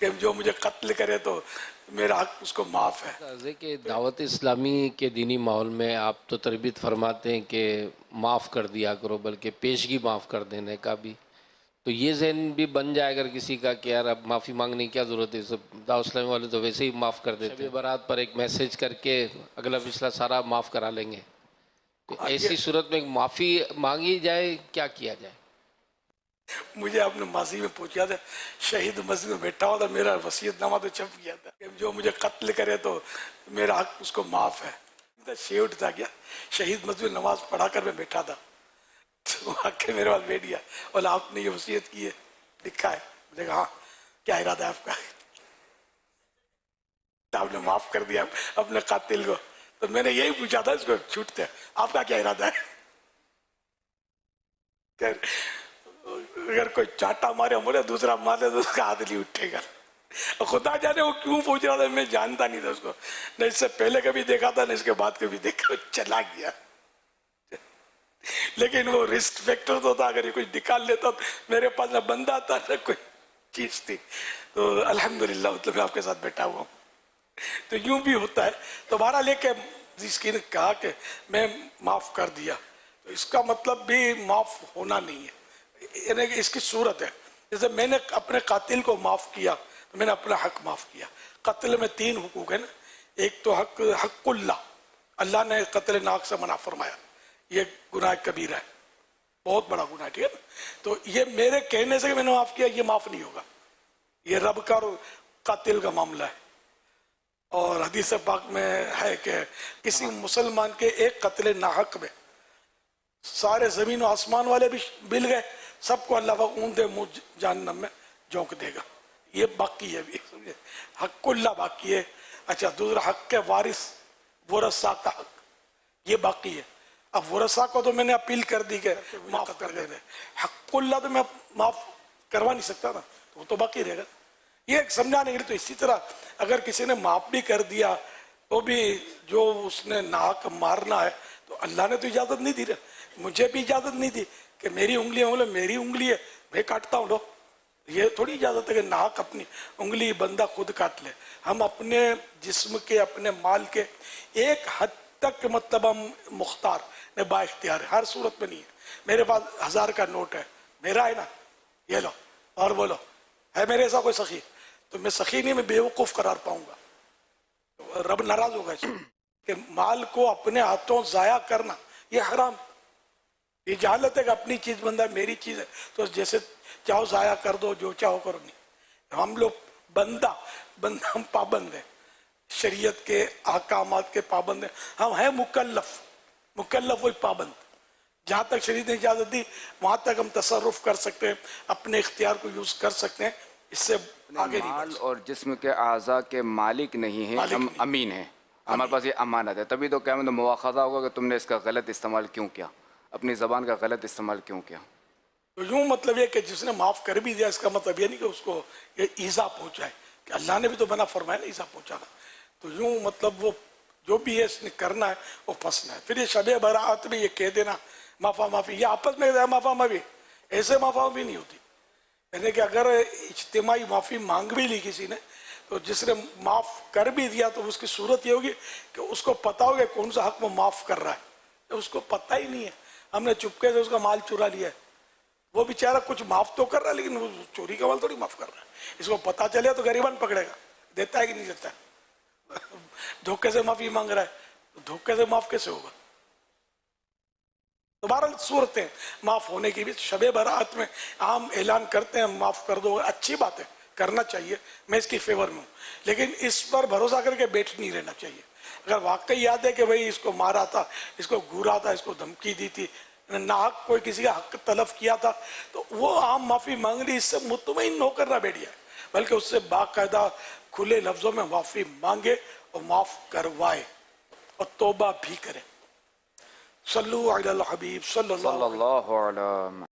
کہ جو مجھے قتل کرے تو میرا حق اس کو معاف ہے. کہ دعوت اسلامی کے دینی ماحول میں آپ تو تربیت فرماتے ہیں کہ معاف کر دیا کرو، بلکہ پیشگی معاف کر دینے کا بھی، تو یہ ذہن بھی بن جائے اگر کسی کا کہ یار اب معافی مانگنے کی کیا ضرورت ہے، سب دعوت اسلامی والے تو ویسے ہی معاف کر دیتے ہیں، شب برات پر ایک میسج کر کے اگلا پچھلا سارا معاف کرا لیں گے، تو ایسی صورت میں معافی مانگی جائے، کیا کیا جائے؟ مجھے آپ نے ماضی میں پوچھا تھا، شہید مسجد میں بیٹھا ہوا تھا، میرا وصیت نامہ تو چھپ گیا تھا کہ جو مجھے قتل کرے تو میرا حق اس کو معاف ہے. شیوٹ تھا کیا، شہید مسجد میں نماز پڑھا کر میں بیٹھا تھا، تو آ کے میرے پاس بیٹھ گیا، اور آپ نے یہ وصیت کی ہے، لکھا ہے. مجھے کہا ہاں، کیا ارادہ ہے آپ کا؟ آپ نے معاف کر دیا اپنے قاتل کو. تو میں نے یہی پوچھا تھا اس کو چھوٹتے، آپ کا کیا ارادہ ہے؟ اگر کوئی چاٹا مارے بولے دوسرا مارے تو اس کا ہاتھ نہیں اٹھے گا. خدا جانے وہ کیوں پوچھ رہا تھا، میں جانتا نہیں تھا اس کو، نہ اس سے پہلے کبھی دیکھا تھا نہ اس کے بعد کبھی دیکھا. چلا گیا، لیکن وہ رسک فیکٹر تو تھا، اگر یہ کچھ نکال لیتا میرے پاس نہ بندہ تھا نہ کوئی چیز تھی. تو الحمدللہ مطلب میں آپ کے ساتھ بیٹھا ہوا ہوں. تو یوں بھی ہوتا ہے. تو بہرحال لے کے جس کی نے کہا کہ میں معاف کر دیا، تو اس کا مطلب بھی معاف ہونا نہیں ہے، یعنی کہ اس کی صورت ہے. جیسے میں نے اپنے قاتل کو معاف کیا تو میں نے اپنا حق معاف کیا. قتل میں 3 حقوق ہیں نا، ایک تو حق اللہ، اللہ نے قتل ناک سے منع فرمایا، یہ گناہ کبیرہ ہے، بہت بڑا گناہ ہے، ٹھیک ہے نا. تو یہ میرے کہنے سے کہ میں نے معاف کیا، یہ معاف نہیں ہوگا، یہ رب کا اور قاتل کا معاملہ ہے. اور حدیث پاک میں ہے کہ کسی مسلمان کے ایک قتل ناحق میں سارے زمین و آسمان والے بھی مل گئے، سب کو اللہ پاک اونچے منہ جہنم میں جھونک دے گا. یہ باقی ہے بھی، حق اللہ باقی ہے. اچھا، دوسرا حق کے وارث، ورثہ کا حق، یہ باقی ہے. اب ورثہ کو تو میں نے اپیل کر دی کہ معاف کر دے. حق اللہ تو میں معاف کروا نہیں سکتا نا، تو وہ تو باقی رہے گا. یہ ایک سمجھانے کے لیے. تو اسی طرح اگر کسی نے معاف بھی کر دیا تو بھی جو اس نے ناحق مارنا ہے تو اللہ نے تو اجازت نہیں دی رہا، مجھے بھی اجازت نہیں دی کہ میری انگلیاں بولے میری انگلی ہے میں کاٹتا ہوں. لو، یہ تھوڑی اجازت ہے کہ ناحق اپنی انگلی بندہ خود کاٹ لے. ہم اپنے جسم کے، اپنے مال کے ایک حد تک مطلب ہم مختار نے با اختیار ہے، ہر صورت میں نہیں ہے. میرے پاس 1000 کا نوٹ ہے، میرا ہے نا، یہ لو اور بولو، ہے میرے ایسا کوئی سخی؟ تو میں سخی نہیں، میں بیوقوف قرار پاؤں گا، رب ناراض ہوگا اس کہ مال کو اپنے ہاتھوں ضائع کرنا یہ حرام. یہ جہالت ہے کہ اپنی چیز بندہ میری چیز ہے تو جیسے چاہو ضائع کر دو، جو چاہو کرو. نہیں، ہم لوگ بندہ ہم پابند ہیں، شریعت کے احکامات کے پابند ہیں. ہم ہیں مکلف وہی پابند. جہاں تک شریعت نے اجازت دی وہاں تک ہم تصرف کر سکتے ہیں، اپنے اختیار کو یوز کر سکتے ہیں، اس سے آگے نہیں. مال اور جسم کے اعضاء کے مالک نہیں ہیں، ہم امین ہیں، ہمارے پاس یہ امانت ہے. تبھی تو قیامت میں مواخذہ ہوگا کہ تم نے اس کا غلط استعمال کیوں کیا، اپنی زبان کا غلط استعمال کیوں کیا. تو یوں مطلب یہ کہ جس نے معاف کر بھی دیا، اس کا مطلب یہ نہیں کہ اس کو یہ ایذا پہنچائے، کہ اللہ نے بھی تو منع فرمایا نا ایذا پہنچانا. تو یوں مطلب وہ جو بھی ہے اس نے کرنا ہے وہ پھنسنا ہے. پھر یہ شب برات میں یہ کہہ دینا معافا معافی، یہ آپس میں معافا معافی، ایسے معافا بھی نہیں ہوتی. یعنی کہ اگر اجتماعی معافی مانگ بھی لی کسی نے تو جس نے معاف کر بھی دیا تو اس کی صورت یہ ہوگی کہ اس کو پتا ہوگا کون سا حق وہ معاف کر رہا ہے. اس کو پتہ ہی نہیں ہے، ہم نے چپکے سے اس کا مال چرا لیا ہے. وہ بیچارہ کچھ معاف تو کر رہا ہے لیکن وہ چوری کا مال تھوڑی معاف کر رہا ہے. اس کو پتا چلے تو غریبان پکڑے گا، دیتا ہے کہ نہیں دیتا ہے. دھوکے سے معافی مانگ رہا ہے تو دھوکے سے معاف کیسے ہوگا؟ دوبارہ صورتیں معاف ہونے کی بھی شب برات میں عام اعلان کرتے ہیں معاف کر دو، اچھی بات ہے، کرنا چاہیے، میں اس کی فیور میں ہوں. لیکن اس پر بھروسہ کر کے بیٹھ نہیں رہنا چاہیے. اگر واقعی یاد ہے کہ بھئی اس کو مارا تھا، اس کو گھورا تھا، اس کو دھمکی دی تھی، ناحق کوئی کسی کا حق تلف کیا تھا، تو وہ عام معافی مانگ لی، اس سے مطمئن ہو کر نہ بیٹھ جائے، بلکہ اس سے باقاعدہ کھلے لفظوں میں معافی مانگے اور معاف کروائے اور توبہ بھی کرے. صلو علی الحبیب صلی اللہ صلی اللہ علیہ